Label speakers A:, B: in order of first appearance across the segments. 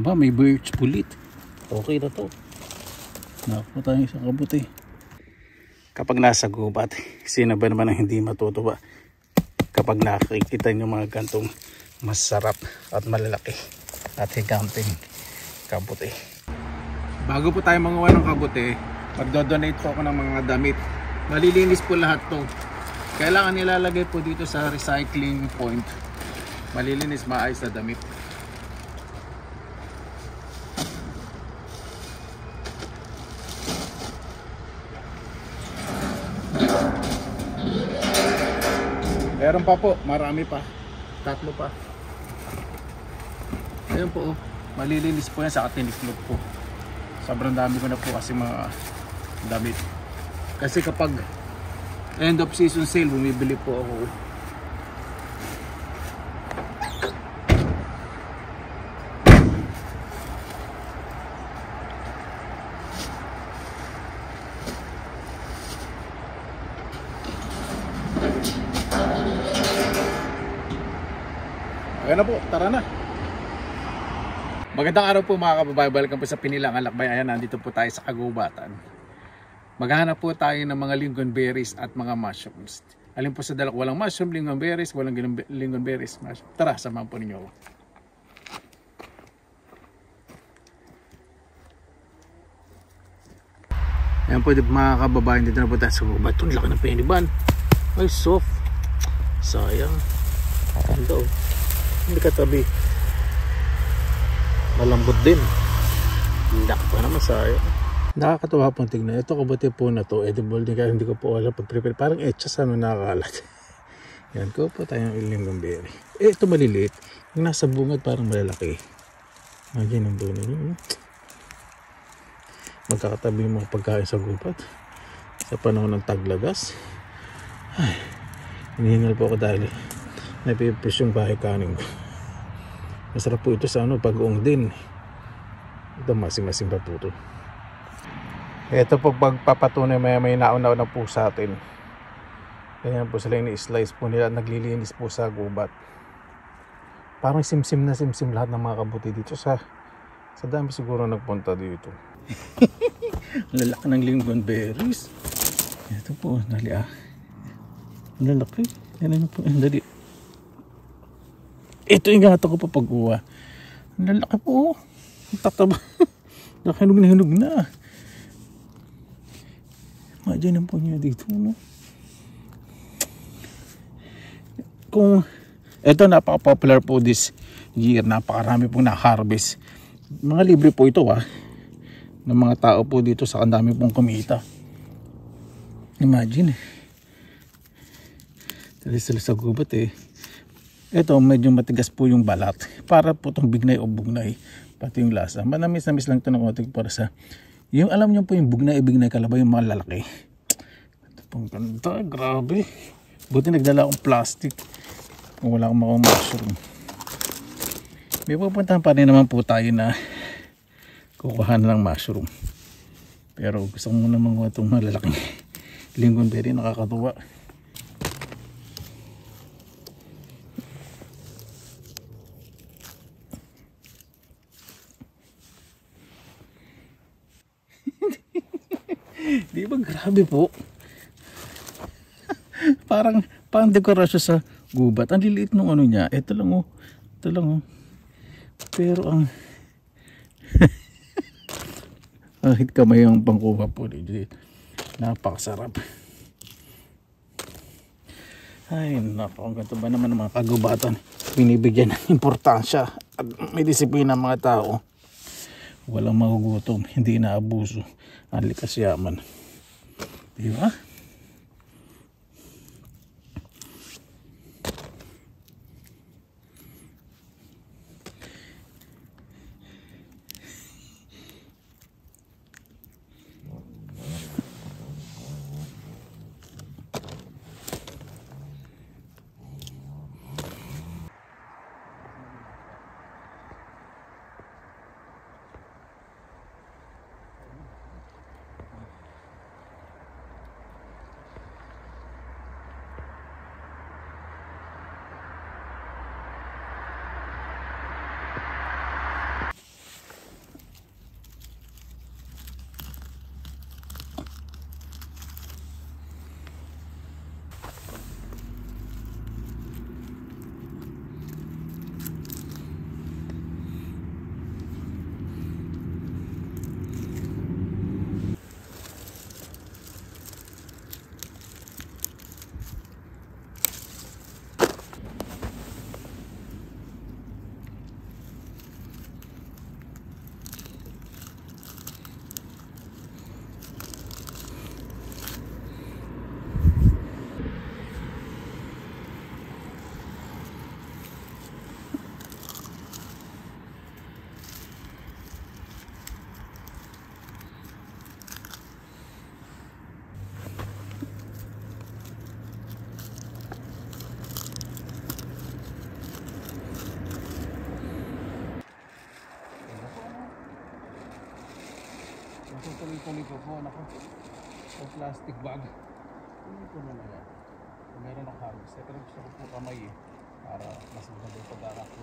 A: Aba, may birch pulit. Okay na to. Nakakuha tayo isang kabuti. Kapag nasa gubat, sino ba naman ang hindi matutuwa kapag nakikita nyo mga gantong masarap at malalaki at higanting kabuti. Bago po tayo manguha ng kabuti, magdodonate po ako ng mga damit. Malilinis po lahat to. Kailangan nilalagay po dito sa recycling point. Malilinis, maayos na damit. Meron pa po, marami pa. 3 pa. Ayun po, malilinis po yan sa tiniklop po. Sobrang dami ko na po kasi mga damit. Kasi kapag end of season sale, bumibili po ako. Ayan na po, tara na. Magandang araw po mga kababayan, welcome po sa Pinilangan Lakbay. Ayan, nandito po tayo sa kagubatan. Maghahanap po tayo ng mga lingonberries at mga mushrooms. Alin po sa dalak, walang mushroom, lingonberries, walang lingonberries. Tara, samahan po ninyo ako. Ayan po mga kababayan, dito na po tayo sa gubat. Ang laki ng peniban. Ay, soft. Sayang. Ganda oh. Hindi katabi. Malambot din. Laki pa naman, sayang. Nakakatawa pong tignan. Ito kabuti po na to, edible din, kaya hindi ko po alam pag-prepare. Parang etchas ano nakakalat. Yan, ko po tayong lingonberry. Ito maliliit. Yung nasa bungad parang malalaki. Imagine ang bunga nyo. Magkakatabi yung mga pagkain sa gubat. Sa panahon ng taglagas. Ay, hinihingal po ako dahil napipis yung bahay kanin ko. Masarap po ito sa pag-uong din. Ito masing-masing pa po ito. Ito po pagpapatunay may naunaw na po sa atin. Ganyan po sila ini-slice po nila. Naglilinis po sa gubat. Parang simsim na simsim lahat ng mga kabuti dito. Sa dami siguro nagpunta dito. Lalaki ng lingonberries. Ito po, dali ah. Lalaki. Yan po, dali. Ito yung gato ko pa pag-uwa. Lalaki po. Tataba. Nakahinog na hinog na. Imagine po niya dito, no? Kung ito napaka-popular po this year, napakarami pong na-harvest. Mga libre po ito ng mga tao po dito sa kandami pong kumita. Imagine sila sa gubat Ito medyo matigas po yung balat. Para po itong bignay o bugnay. Pati yung lasa. Manamis-namis lang ito ng konti para sa yung alam niyo po yung bugnay kalabay yung mga lalaki. Ito pong ganda, grabe. Buti nagdala akong plastic. Kung wala akong makang mushroom. May pupuntahan pa rin naman po tayo na kukuha ng mushroom. Pero gusto ko muna manguha itong mga lalaking lingonberry, nakakatuwa. Di ba grabe po? parang dekorasyon sa gubat. Ang liliit nung niya. Ito lang oh. Pero ang kahit kamay ang pangkuha po dito. Napakasarap. Ay naku, ang ganito ba naman ng mga kagubatan. Binibigyan ng importansya at may disiplina ng mga tao. Walang magugutom, hindi naabuso ang likas yaman. Di ba? Tuloy-tuloy ko po, naku. Sa plastic bag. Tuloy ko naman yan. Kung meron ako hagis. Pero gusto ko po kamay eh. Para mas maganda yung pagkakapo.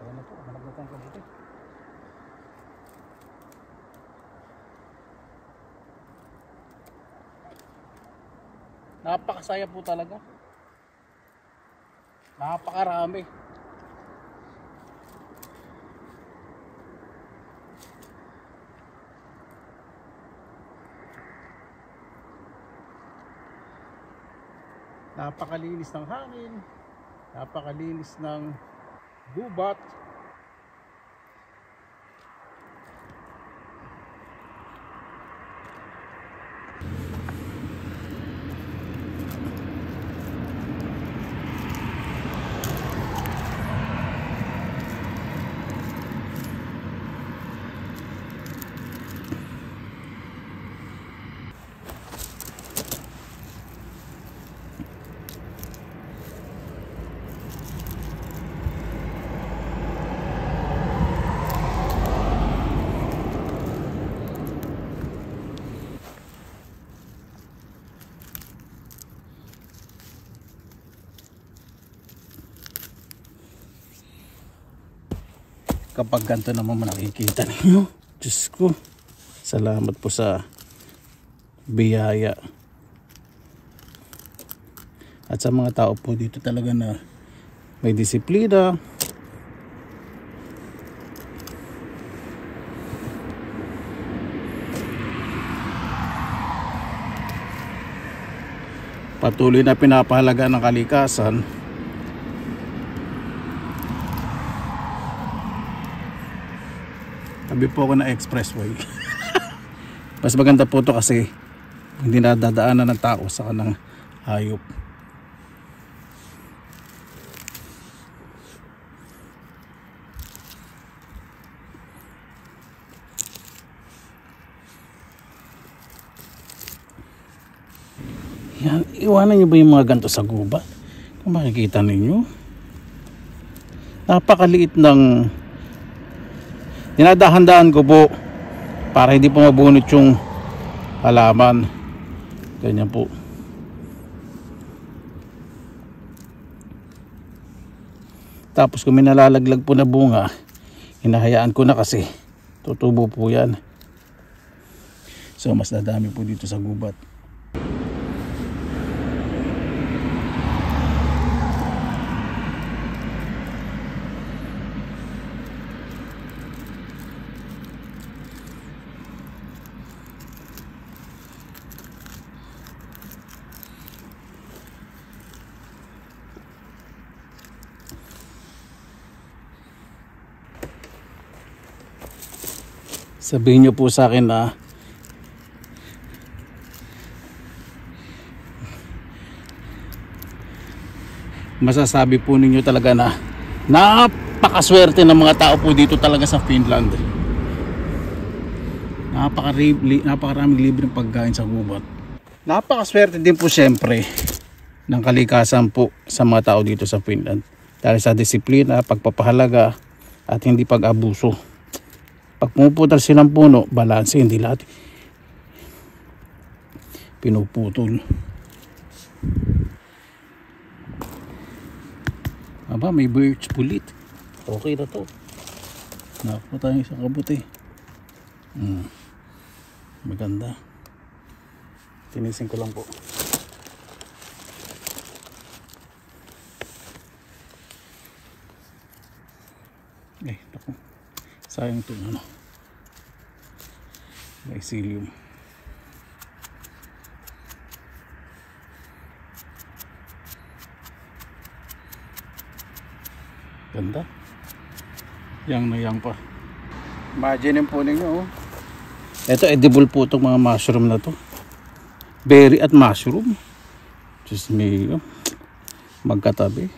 A: Ayan na po, hanap na tayong kabuti. Napakasaya po talaga. Napakarami. Napakalinis ng hangin, napakalinis ng gubat. Kapag ganito naman nakikita ninyo, Diyos ko, salamat po sa biyaya at sa mga tao po dito talaga na may disiplina. Patuloy na pinapahalagaan ng kalikasan. Tabi po ako ng expressway. Mas maganda po ito kasi hindi nadadaanan ng tao sa kanang hayop. Yan, iwanan nyo ba yung mga ganito sa gubat? Kung makikita ninyo, napakaliit ng dinadahan-dahan ko po para hindi po mabunot yung halaman. Ganyan po. Tapos kung may nalalaglag po na bunga, hinahayaan ko na kasi tutubo po yan. So mas dadami po dito sa gubat. Sabihin nyo po sa akin na masasabi po ninyo talaga na napakaswerte ng mga tao po dito talaga sa Finland. Napakaraming libreng pagkain sa gubat. Napakaswerte din po siyempre ng kalikasan po sa mga tao dito sa Finland dahil sa disiplina, pagpapahalaga at hindi pag-abuso. Pag pumuputal silang puno, balanse, hindi lahat pinuputol. Aba, may birch pulit. Okay na to. Nakakuha tayo isang kabuti. Maganda. Tinisin ko lang po. Naku. Sayang ito ano. Mycelium. Ganda. Yang na yang pa. Imagine po ninyo. Ito edible po itong mga mushroom na to. Berry at mushroom. Diyos me. Magkatabi.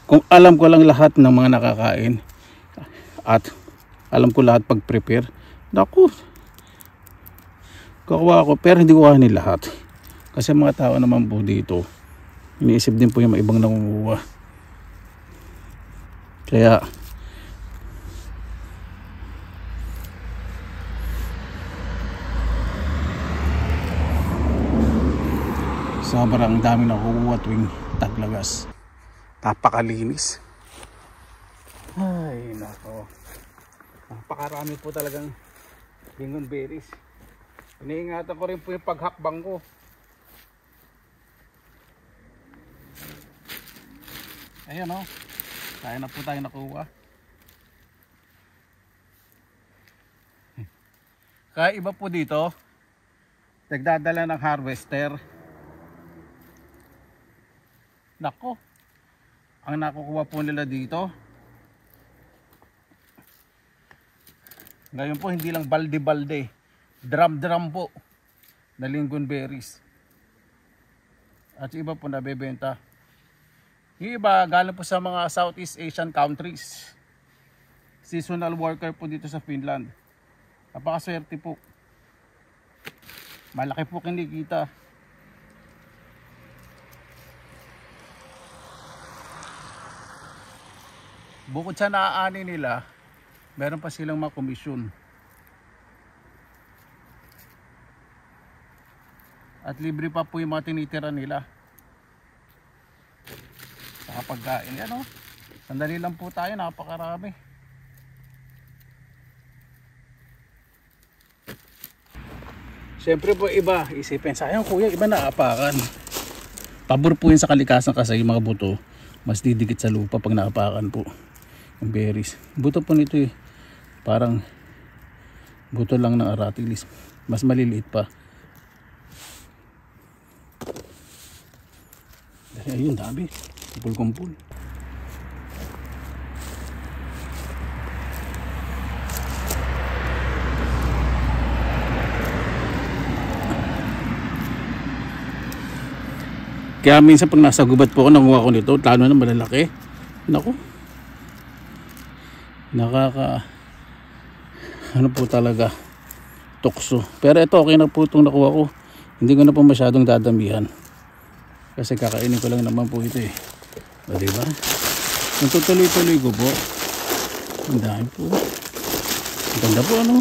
A: Kung alam ko lang lahat ng mga nakakain at alam ko lahat pag-prepare, naku, kakuha ko, pero hindi ko kahanin lahat kasi mga tao naman po dito iniisip din po yung mga ibang nangunguha, kaya Sobrang dami nakukuha tuwing taglagas. Napakalinis. Ay nako, napakarami po talagang lingonberries. Iniingatan ko rin po yung paghakbang ko. Ayan o, kaya na po tayo nakuha. Kaya iba po dito, nagdadala ng harvester. Nako, ang nakukuha po nila dito, ngayon po hindi lang balde-balde, drum-drum po na lingonberries. At iba po nabebenta. Yung iba galing po sa mga Southeast Asian countries. Seasonal worker po dito sa Finland. Napakaswerte po. Malaki po kinikita. Bukod sa naaani nila, meron pa silang mga komisyon. At libre pa po yung mga tinitira nila. Sa pagkain yan o. Sandali lang po tayo, napakarami. Siyempre po iba, isipin sayang kuya, iba naapakan. Pabor po yun sa kalikasan kasi yung mga buto, mas didikit sa lupa pag naapakan po. Yung berries. Buto po nito eh, parang buto lang ng aratilis. Mas maliliit pa. Ayun, dami. Kumpul-kumpul. Kaya minsan pag nasa gubat po ako, nanguha ko nito, lalo na malalaki. Naku. Ano po talaga, tukso. Pero ito, okay na po itong nakuha ko. Hindi ko na po masyadong dadamihan. Kasi kakainin ko lang naman po ito eh. O diba? Kung tutuloy-tuloy ko po, ang dami po. Ang ganda po ano.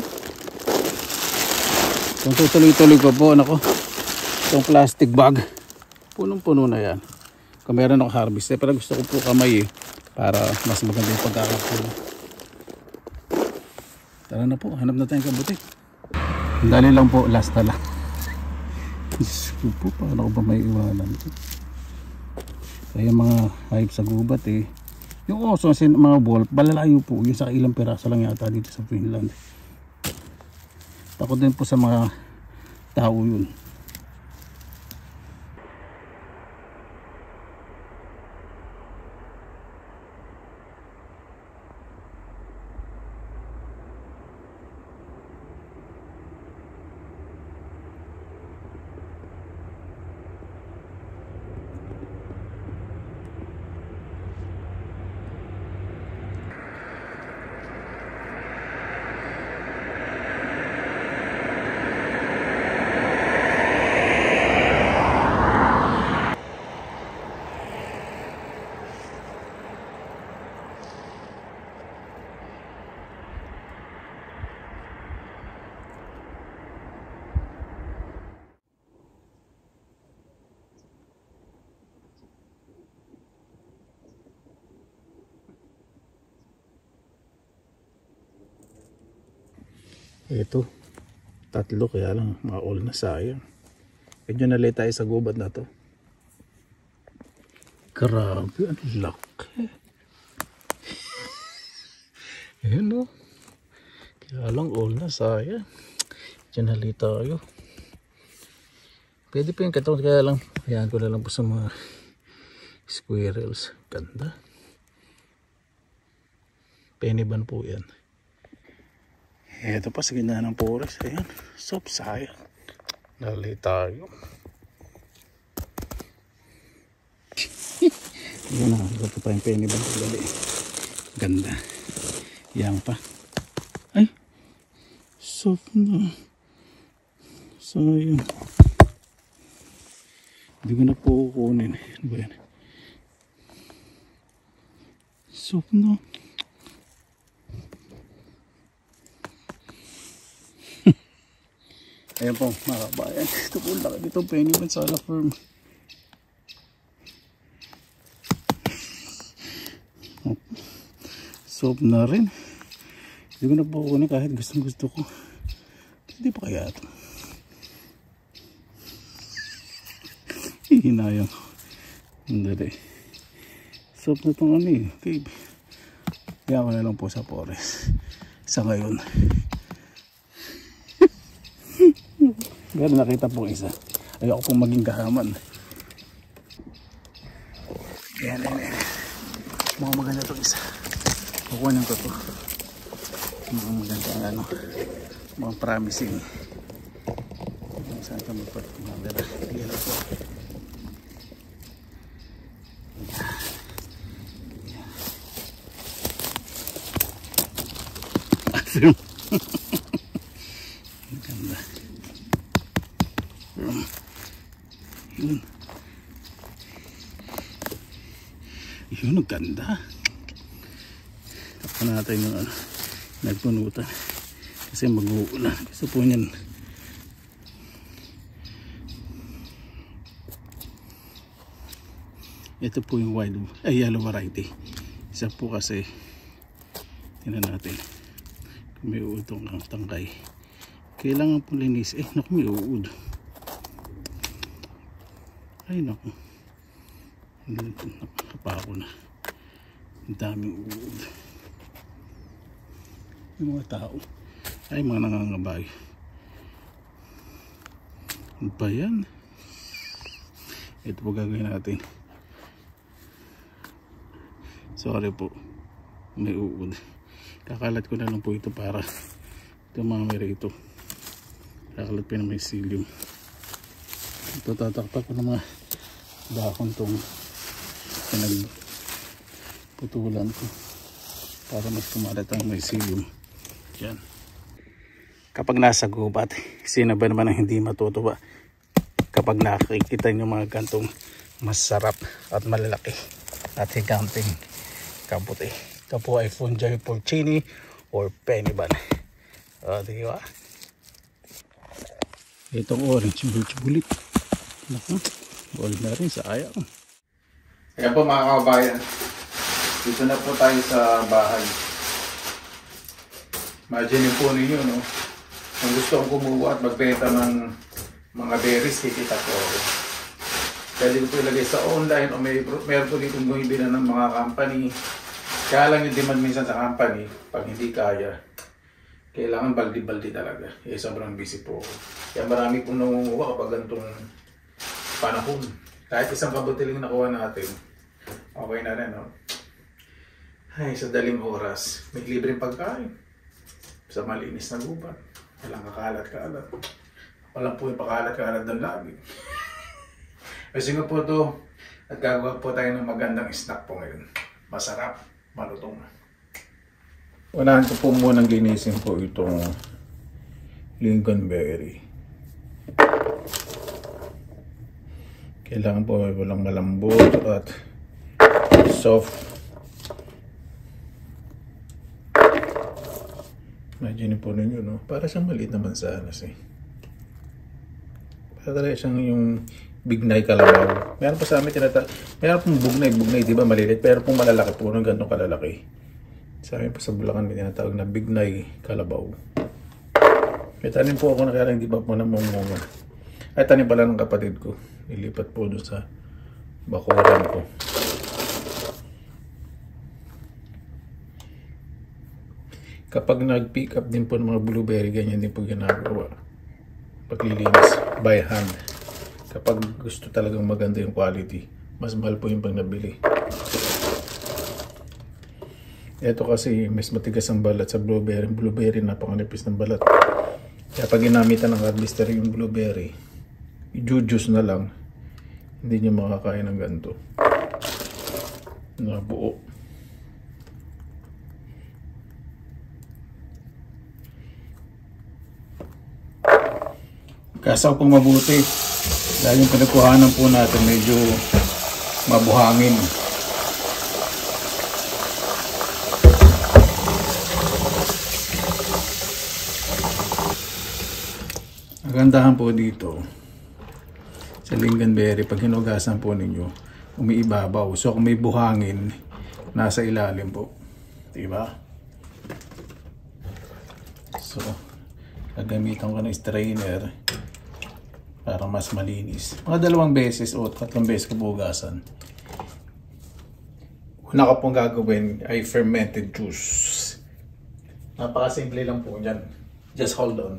A: Kung tutuloy-tuloy ko po, nako, itong plastic bag. Punong-puno na yan. Kung meron akong harvest, pero gusto ko po kamay eh, para mas maganda yung pagkakapuno. Tara na po, hanap na tayong kabuti. Dali lang po, last na lang. Diyos ko po, paano ko ba may iwanan ito? Kaya mga hype sa gubat eh. Yung oso, mga wolf, balalayo po. Yung sa ilang piraso lang yata dito sa Finland. Takot din po sa mga tao yun. Ito, tatlo kaya lang mga all na sayang. Medyo nalay tayo sa gubat na to. Grabe, ang laki. Ayan o. Kaya lang all na sayang. Medyo nalay tayo. Pwede pa yung katong kaya lang. Ayan ko na lang po sa mga squirrels. Ganda. Peniban po yan. Ito pa sa gitna ng forest. Ayan. Sop, sayang. Nalay tayo. Ayan na. Ito pa yung peniban ko gali. Ganda. Yan pa. Ay. Sop na. Sayang. Hindi ko na po kukunin. Ano ba yan? Sop na. Ayan po mga kabayan. Ito po laki dito. Peniban sa firm. Soap na rin. Hindi ko na po kunin kahit gusto ko. Hindi pa kaya ito. Hinayang ko. Hindi. Soap na itong ano eh. Okay. Kaya ko na lang po sa forest. Sa ngayon. Pero nakita po isa. Ayoko pong maging kahaman. Yan. Mga maganda itong isa. Kukunin ko ito. Mga maganda ano. Mga promising. Saan ito magpapagmaganda. Yan po. Asim. Maganda. Yun. Yun, ang ganda. Tapos natin yung ano, nagpunutan. Kasi mag-uulan. Gusto po niyan. Ito po yung yellow variety. Isa po kasi, tingnan natin. Kung may uod itong tangkay. Kailangan po linis. Naku, may uod. Ay, naku. Nakapako na. Ang daming uod. Yung mga tao. Ay, mga nangangabay. Ano ba yan? Ito po gagawin natin. Sorry po. May uod. Kakalat ko na lang po ito para tumami rito. Kakalat pa na may psyllium. Ito tataktak ko ng mga dahon tong pinagputulan ko para mas kumalat ang may psyllium. Yan. Kapag nasa gubat, sino ba naman ang hindi matutuwa kapag nakikita nyo mga gantong masarap at malalaki at higanting kabuti. Ito po ay fungi porcini or penny ban. Diba? Itong orange bulit. Naku, orange na rin, sayang. Kaya po mga kababayan, dito na po tayo sa bahay. Imagine po ninyo, no? Kung gusto kong kumuha at magbenta ng mga berries, kikita ko. Pwede ko po ilagay sa online o meron po dito bumibili ng mga company. Kaya lang yung demand minsan sa company, pag hindi kaya, kailangan baldi-baldi talaga. Sobrang busy po ako. Kaya marami pong nangunguha kapag ganitong panahon. Kahit isang kabutiling nakuha natin, okay na rin, no? Ay, sa daling oras, may libreng pagkain. Sa malinis na gubat. Walang kakalat-kalat. Walang po yung pakalat-kalat ng lagi. Kasi nga po ito, at gagawa po tayo ng magandang snack po ngayon. Masarap, malutong. Unahan ko po munang linisin po itong lingonberry. Kailangan po walang malambot at soft. Imagine po ninyo, no? Para siyang maliit naman sa anas eh. Para talaga siyang yung bignay kalabaw. Meron pa sa amin meron pong bugnay, di ba maliliit? Pero pong malalaki po, ng ganitong kalalaki. Sa amin po sa Bulacan, may tinatawag na bignay kalabaw. May tanim po ako na kaya lang di ba po namumunga. Ay, tanim pala ng kapatid ko. Ilipat po doon sa bakuran ko. Kapag nag-pick up din po ng mga blueberry, ganyan din po ginagawa. Paglilinis by hand. Kapag gusto talagang maganda yung quality, mas mahal po yung pag nabili. Ito kasi mas matigas ang balat sa blueberry. Blueberry napakanipis ng balat. Kaya pag ginamitan ng harvester yung blueberry, i-juice na lang, hindi nyo makakain ng ganito. Nabuo. Kasaw pong mabuti dahil yung pinagkuhanan po natin medyo mabuhangin. Ang gandahan po dito sa lingonberry, pag hinugasan po ninyo, umiibabaw. So kung may buhangin, nasa ilalim po. Diba? So, gagamitan ko ng strainer para mas malinis. Mga 2 beses o 3 beses ko bugasan. Una ko pong gagawin ay fermented juice. Napakasimple lang po yan. Just hold on.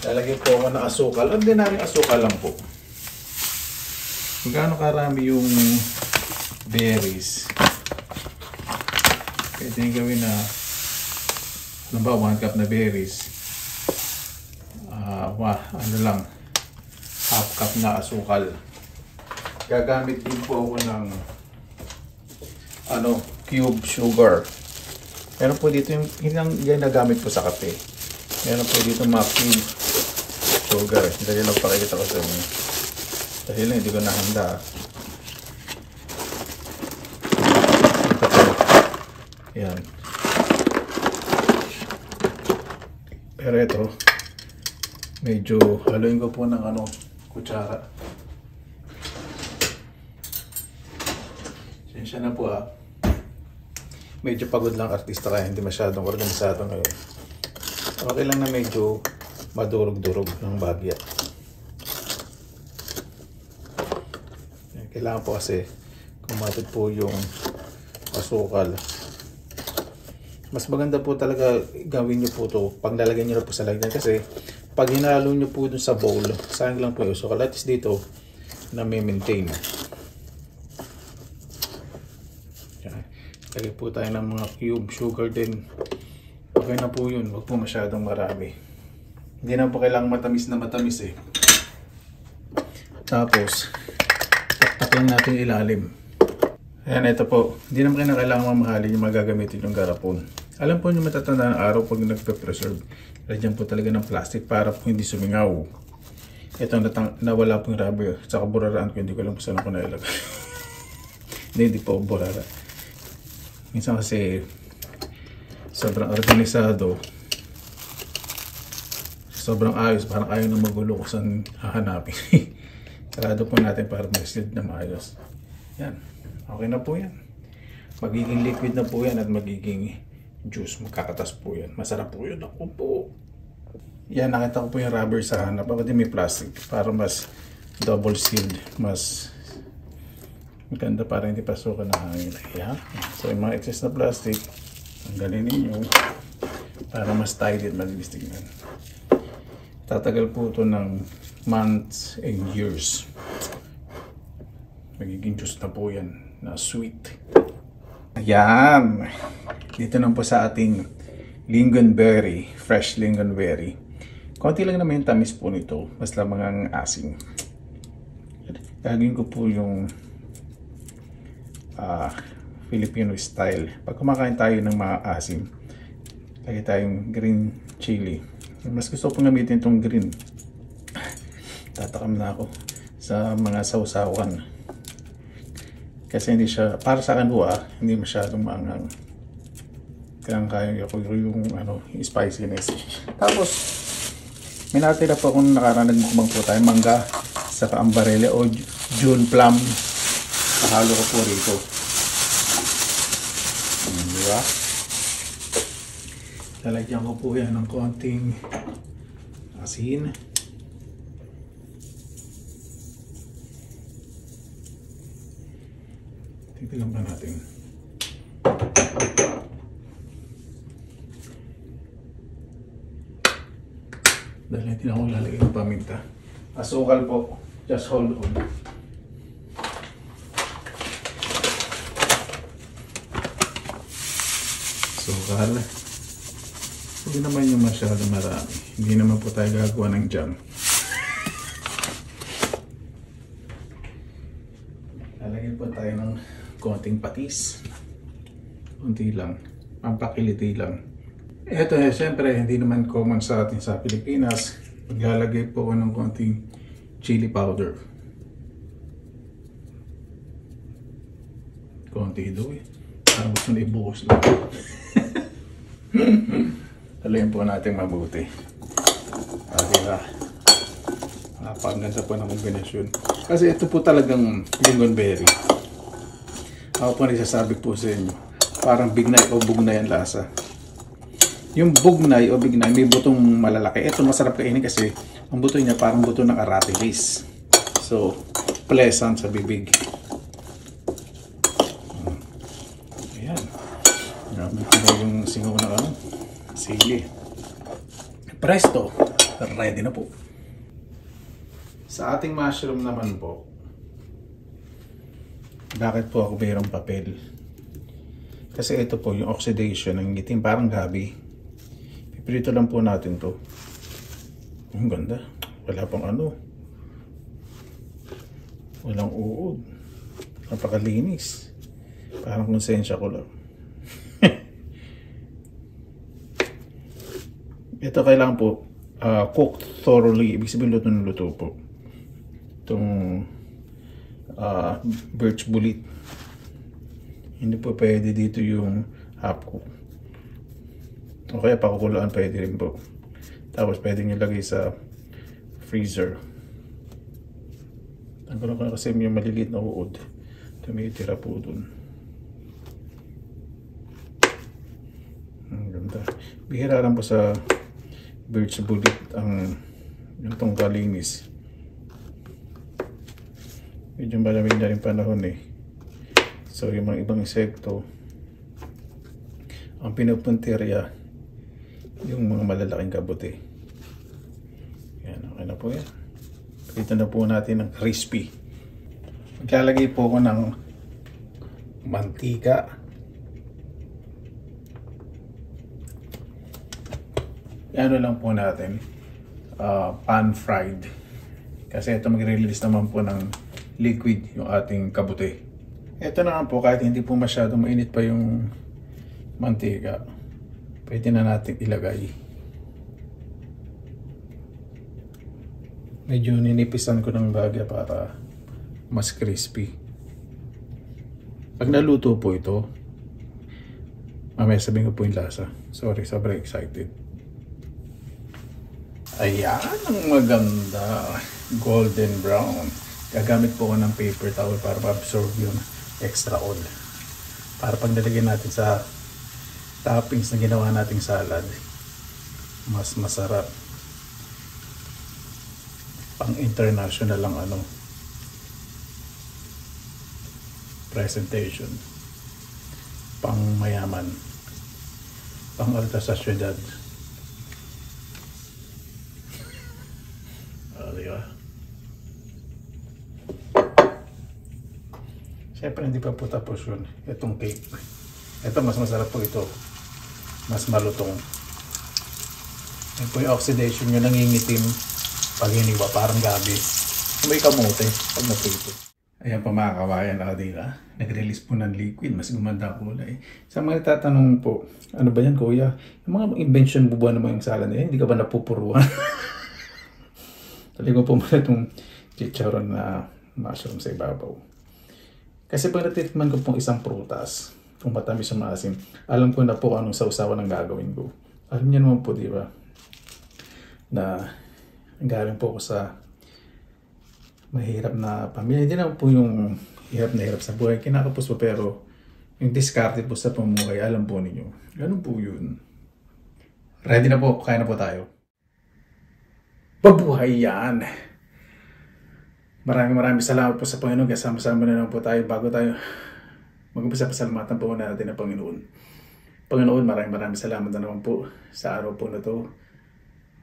A: Lalagyan po ako ng asukal. Ordinary asukal lang po. Kung gaano karami yung berries, pwede nyo gawin na ano ba, 1 cup na berries. Ano lang, half cup na asukal. Gagamit din po ako ng cube sugar. Meron po dito yung nagamit ko sa kape. Meron po dito mga cube sugar. Dahil lang pakikita ko sa inyo. Dahil lang hindi ko nahanda. Ito po. Yan. Pero ito, medyo haluin ko po ng kutsara. Sensya na po Medyo pagod lang artista kaya hindi masyadong organisado ngayon. Okay lang na medyo madurog-durog ng bagya. Kailangan po kasi kumatid po yung asukal. Mas maganda po talaga gawin nyo po ito pag lalagyan nyo na po sa lagyan, kasi pag hinalo nyo po dun sa bowl, sayang lang po yung asukal. At least dito na may maintain. Lagay po tayo ng mga cube sugar din. Okay na po yun, huwag po masyadong marami. Hindi na po kailangang matamis na matamis Tapos taktakin natin ilalim. Ayan, ito po. Hindi naman kailangan mamahalin yung magagamitin yung garapon. Alam po nyo matatanda ng araw pag nagpe-preserve. Lagyan po talaga ng plastic para po hindi sumingaw. Ito nawala po yung rubber. Saka buraraan ko, hindi ko lang po saan ako nailagay. Hindi po burara. Minsan kasi sobrang organisado, sobrang ayos, parang ayaw na magulo kung saan hahanapin. Sarado po natin para mag-sealed na maayos. Yan, okay na po yan. Magiging liquid na po yan at magiging juice. Magkakatas po yan. Masarap po yun. Ako po. Yan, nakita ko po yung rubber sa hanap. Bakit may plastic para mas double sealed, mas maganda para hindi pasukan ng hangin. Ayan. So yung mga excess na plastic, tanggalin ninyo para mas tight at malinis tignan. Tatagal po ito ng months and years. Magiging juice na po yan na sweet. Ayan. Dito na po sa ating lingonberry, fresh lingonberry. Konti lang naman yung tamis po nito, mas lamang ang asim. Gagawin ko po yung Filipino style. Pag kumakain tayo ng mga asim, lagi tayong green chili. Mas gusto ko gamitin itong green. Tatakam na ako sa mga sausawan. Kasi hindi siya, para sa akin po hindi masyadong maanghang. Kaya ko yung spiciness. Tapos, may natira po akong nakaraan nagmukbang po tayo, mangga, saka ambarele o June plum. Nahalo ko po rito. Diba? Lalagyan ko po yan ng konting asin. Tignan pa natin. Dahil hindi na akong lalagay ng paminta. Asukal po. Just hold on. Asukal. Hindi naman yung masyado marami. Hindi naman po tayo gagawa ng jam. Lalagyan po tayo ng konting patis. Konti lang. Pampakiliti lang. Ito siyempre hindi naman common sa atin sa Pilipinas. Maglalagay po ako ng konting chili powder. Konti daw Parang gusto na ibuhos lang. Talayin po natin mabuti. Diba? Napakaganda po ng kombinasyon. Kasi ito po talagang lingonberry. Ako po nagsasabi po sa inyo, parang bignay o bugnay ang lasa. Yung bugnay o bignay may butong malalaki. Ito masarap kainin kasi ang buto niya parang buto ng aratilis. So, pleasant sa bibig. Ayan. Gamit ko na yung singaw na sili. Presto! Ready na po. Sa ating mushroom naman po, bakit po ako mayroong papel? Kasi ito po yung oxidation ng ngitim, parang gabi. Pipirito lang po natin to. Ang ganda. Wala pang walang uod. Napakalinis. Parang konsensya ko lang. Ito kailangan po cooked thoroughly. Ibig sabihin luto ng luto po. Itong birch bulit. Hindi po pwede dito yung half cook. O kaya pakukuluan pwede rin po. Tapos pwede nyo lagay sa freezer. Tanggalin ko na kasi yung maliliit na uod. Tumitira po dun. Ang ganda. Bihira lang po sa birch bulit yung tong kalinis. Medyo malamig na rin panahon eh. So yung mga ibang insekto, ang pinupuntirya, yung mga malalaking kabuti. Yan, okay na po yan. Ito na po natin ng crispy. Maglalagay po ako ng mantika. Ano lang po natin, pan fried. Kasi ito magre-release naman po ng liquid yung ating kabuti. Ito naman po, kahit hindi po masyadong mainit pa yung mantika, pwede na natin ilagay. Medyo ninipisan ko ng bagya para mas crispy. Pag naluto po ito, mamaya sabihin ko po yung lasa. Sorry, sobrang excited. Ayan, ang maganda. Golden brown. Gagamit po ako ng paper towel para ma-absorb yung extra oil. Para pag nalagyan natin sa toppings na ginawa nating salad, mas masarap. Pang international lang presentation. Pang mayaman. Pang alta sa syudad. Diba? Siyempre hindi pa po tapos yun. Itong cake. Ito mas masarap po ito. Mas malutong. Yan po yung oxidation nyo nangingitim pag hiniwa. Parang gabi. May kamote pag naprito. Ayan po mga kawayan na kadila. Nag-release po ng liquid. Mas gumanda kulay. Sa mga tatanong po, ano ba yan kuya? Yung mga invention bubuan naman yung salad na yan. Hindi ka ba napupuruan? Talig ko po muna itong chicharon na mushroom sa ibabaw. Kasi pag natikman ko pong isang prutas, kung matamis o maasim, alam ko na po anong sausawan ang gagawin ko. Alam niyo naman po, di ba? Na galing po ako sa mahirap na pamilya. Hindi naman po yung hirap sa buhay. Kinakapos po pero yung discarded po sa pamuhay, alam po ninyo. Ganun po yun. Ready na po. Kaya na po tayo. Babuhay yan! Maraming salamat po sa Panginoon. Kasama-sama na naman po tayo bago tayo mag-umpisa. Pasalamatan po natin ang Panginoon. Panginoon, maraming salamat na naman po sa araw po na to.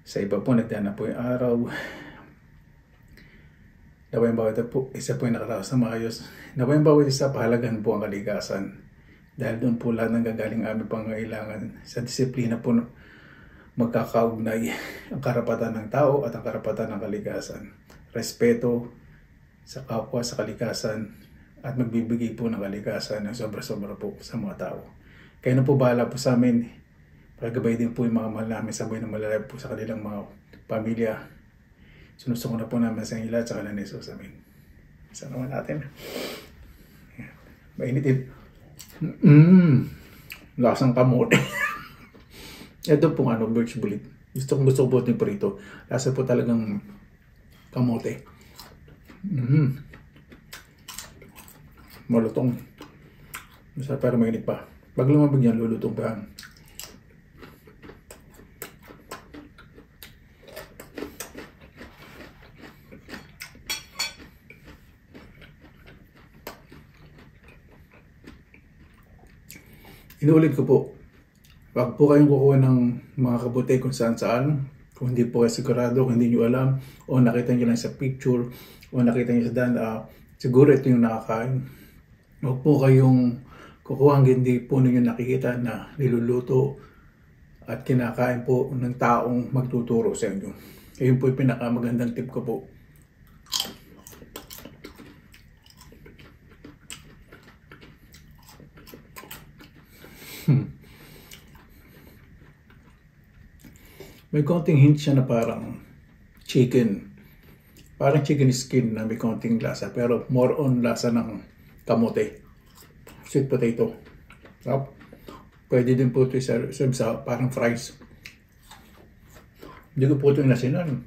A: Sa iba po, nagdaan na po yung araw. Naway ang bawat po, isa po yung nakaraos na maayos. Naway ang bawat isa, pahalagahan po ang kalikasan. Dahil doon po lahat ng gagaling aming pangangailangan. Sa disiplina po magkakaugnay ang karapatan ng tao at ang karapatan ng kalikasan. Respeto sa kapwa, sa kalikasan, at magbibigay po ng kalikasan ng sobra-sobra po sa mga tao. Kaya na po bahala po sa amin. Pagabay din po yung mga mahal namin sa buhay na malalay po sa kanilang mga pamilya. Sinusuko na po namin sa ilan sa kanan ni Jesus. Amen. Isa naman natin. Mainitin. Lasang kamote. Ito pong birch bulit. Gusto ko po ito prito. Lasa po talagang kamote. Malutong. Masarap pero mainit pa. Pag lumabig yan, lulutong pa yan. Inuulit ko po, wag po kayong kukuha ng mga kabuti kung saan-saan. Kung hindi po kayo sigurado, kung hindi nyo alam, o nakita nyo lang sa picture, o nakita nyo sa dan, siguro ito yung nakakain. Huwag po kayong kukuha ang hindi po ninyo nakikita na niluluto at kinakain po ng taong magtuturo sa inyo. Ayun po yung pinakamagandang tip ko po. May konting hint siya na parang chicken. Parang chicken skin na may konting lasa. Pero more on lasa ng kamote. Sweet potato. Pwede din po ito serve sa parang fries. Hindi ko po ito nasinan.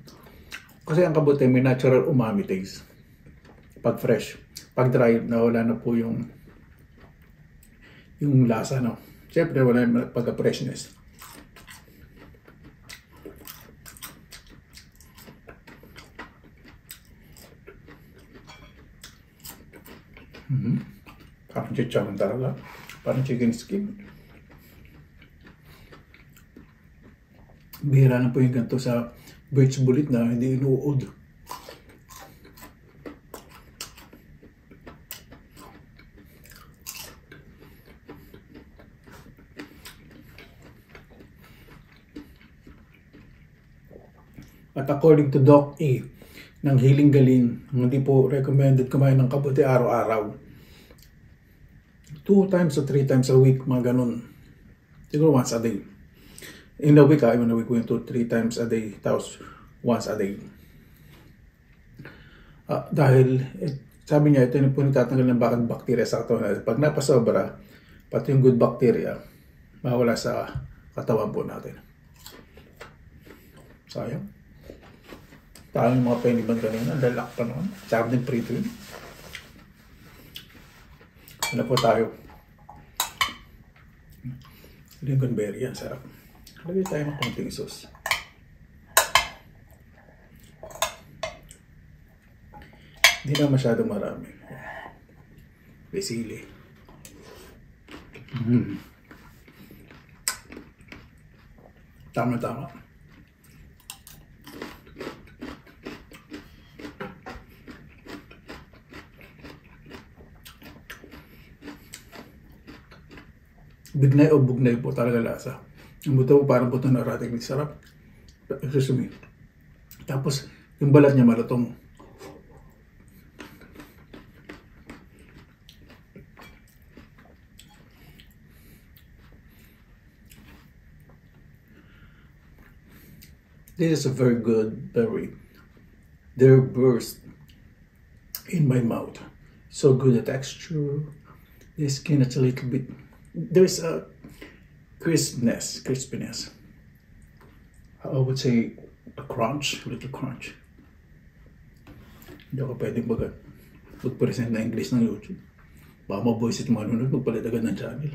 A: Kasi ang kamote may natural umami taste. Pag fresh. Pag dry, nawala na po yung lasa, no? Siyempre, wala yung pagka-freshness. Parang chicharon talaga. Parang chicken skin. Bihira na po yung ganito sa birch bullet na hindi inuud. At according to Doc E, ng Healing Galing, hindi po recommended kumain ng kabuti araw-araw. 2 times or 3 times a week, mga ganun. Siguro once a day. In a week, in a week, 2 to 3 times a day, tapos once a day. Dahil, sabi niya, ito yung po nagtatanggal ng bacteria sa katawan natin. Pag napasobra, pati yung good bacteria, mawala sa katawan po natin. Sayang. Tayo yung mga penibang kanina, lalak pa naman. Sarap din prito yun. Ano po tayo? Lingonberry yan, sarap. Lagay tayo ng konting sauce. Hindi na masyadong marami. Basili. Tama-tama. Bignay o bugnay po talaga lasa. Yung buto po parang buto na rating. Sarap. Excuse me. Tapos, yung balat niya malutong. This is a very good berry. They're burst in my mouth. So good the texture. The skin is a little bit. There's a crispiness. I would say a little crunch. Hindi ako pwedeng mag-present na English ng YouTube. Baka ma-voice it manunod, magpalit agad ng channel.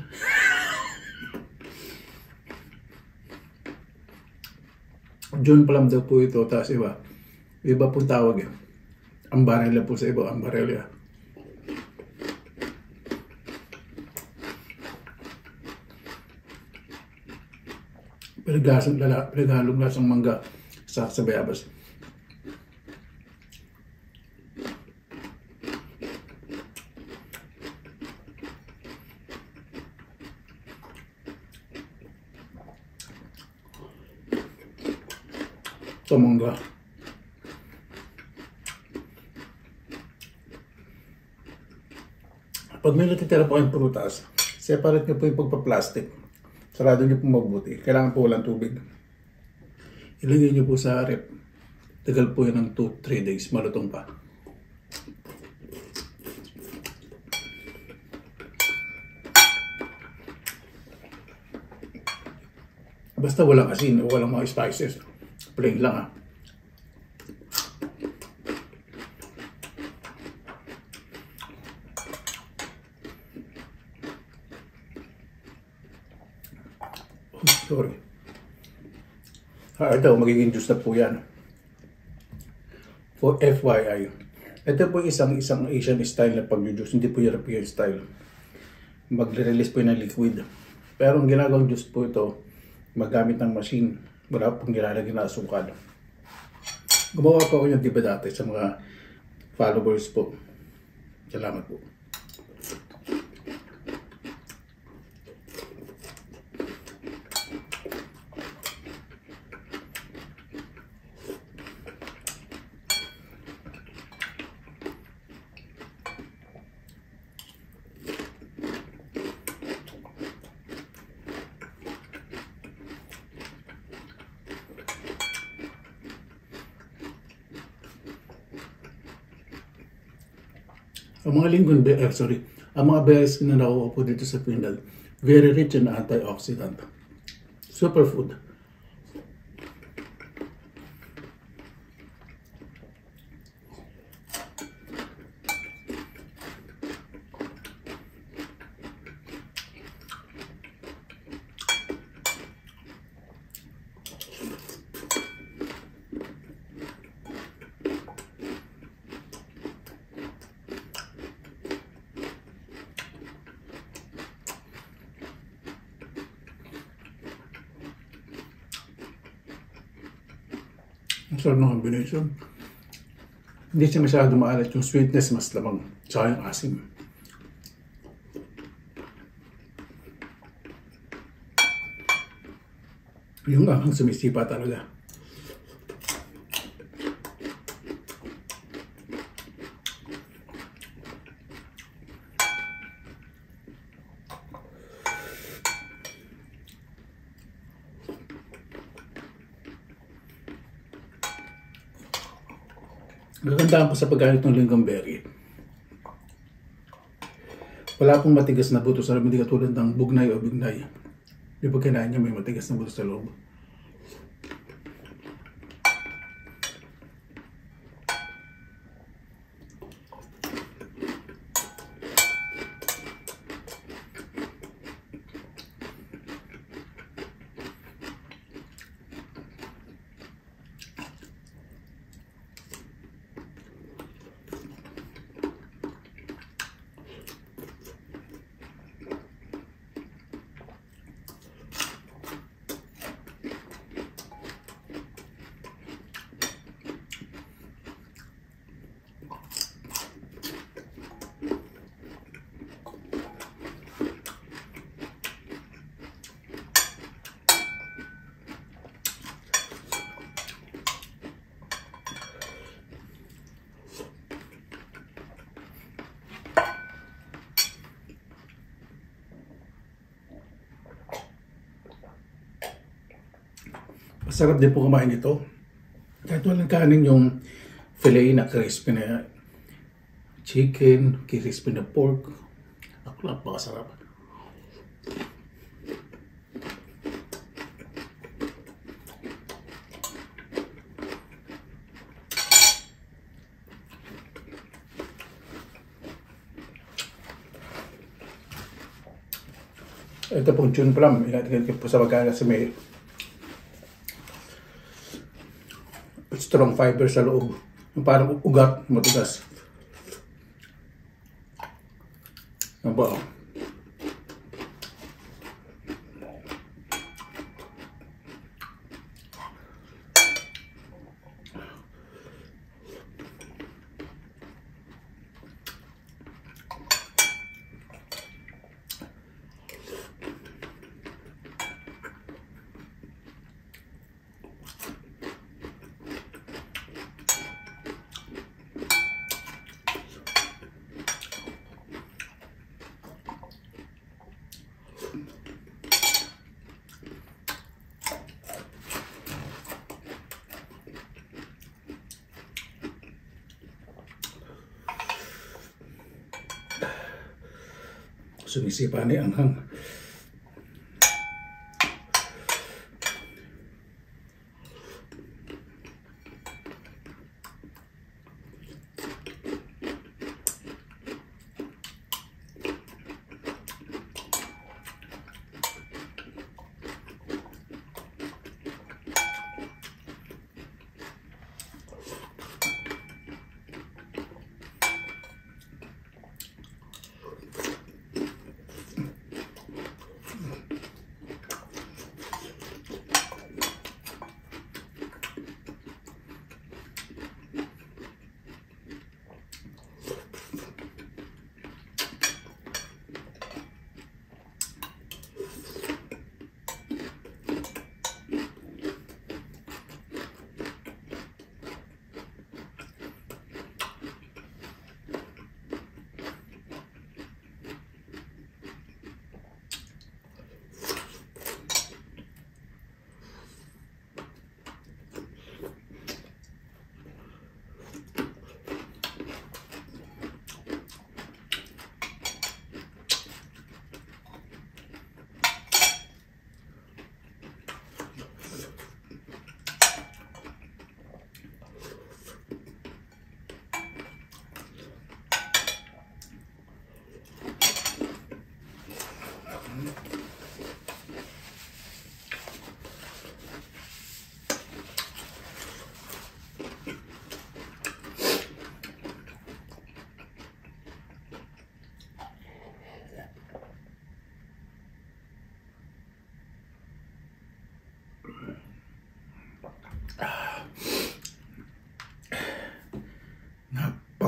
A: John Plum daw po ito, tapos iba pong tawag yan. Ambarella po sa iba, ambarella. Pinagalong lasang mangga sa bayabas. Ito mangga. Pag may natitira po kayong prutas, separate nyo po yung pagpa-plastic. Sarado nyo po mabuti. Kailangan po walang tubig. Ilagay nyo po sa rep. Tagal po yan ng 2-3 days. Malutong pa. Basta walang asin o walang mga spices. Plain lang Sorry. Ito, magiging juice na po yan. For FYI. Ito po isang Asian style na pag-juice, hindi po European style. Magre-release po ng liquid. Pero ang ginagawang juice po ito, magamit ng machine. Wala pong nilalagyan na asukal. Gumawa po ako yung diba dati sa mga followers po. Salamat po. Ang mga ang mga berries na nakuha po dito sa Finland, very rich in antioxidant. Superfood. Ang sarap ng combination. Hindi siya masyado maalat. Yung sweetness mas lamang. Tsaka yung asim. Yung ang sumisipa talaga. Magandaan ko sa pagkain ng lingonberry. Wala pong matigas na buto sa loob, hindi katulad ng bugnay o bignay. Yung pagkinain niya may matigas na buto sa loob. Masarap din po kumain ito. Kahit walang kanin yung filet na crispy na chicken, crispy na pork. Ako lang, pakasarap. Ito pong tune plum. Ilagay ko po sa pagkain sa may strong fiber sa loob. Yung parang ugat, matigas. Ano ba? Sumisipa ni anghang.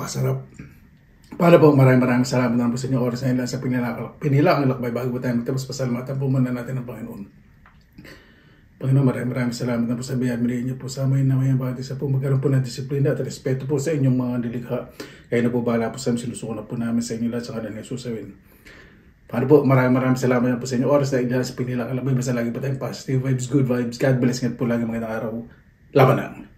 B: napakasarap. Paano po, maraming salamat naman po sa inyong oras na ilan sa pinilang lakbay bago po tayo magtapos. Pasalamatan po muna natin ang Panginoon. Panginoon, maraming salamat na po sa biyamili niyo po sa amin na mayang bawat isa po magkaroon po ng disiplina at respeto po sa inyong mga nilikha. Kaya na po bahala po sa amin, sinusuko na po namin sa inyo lahat sa kanilang susawin. Paano po, maraming salamat na po sa inyong oras na ilan sa pinilang lakbay. Basta lagi po tayong positive vibes, good vibes. God bless nga po lagi mga araw. Laban na!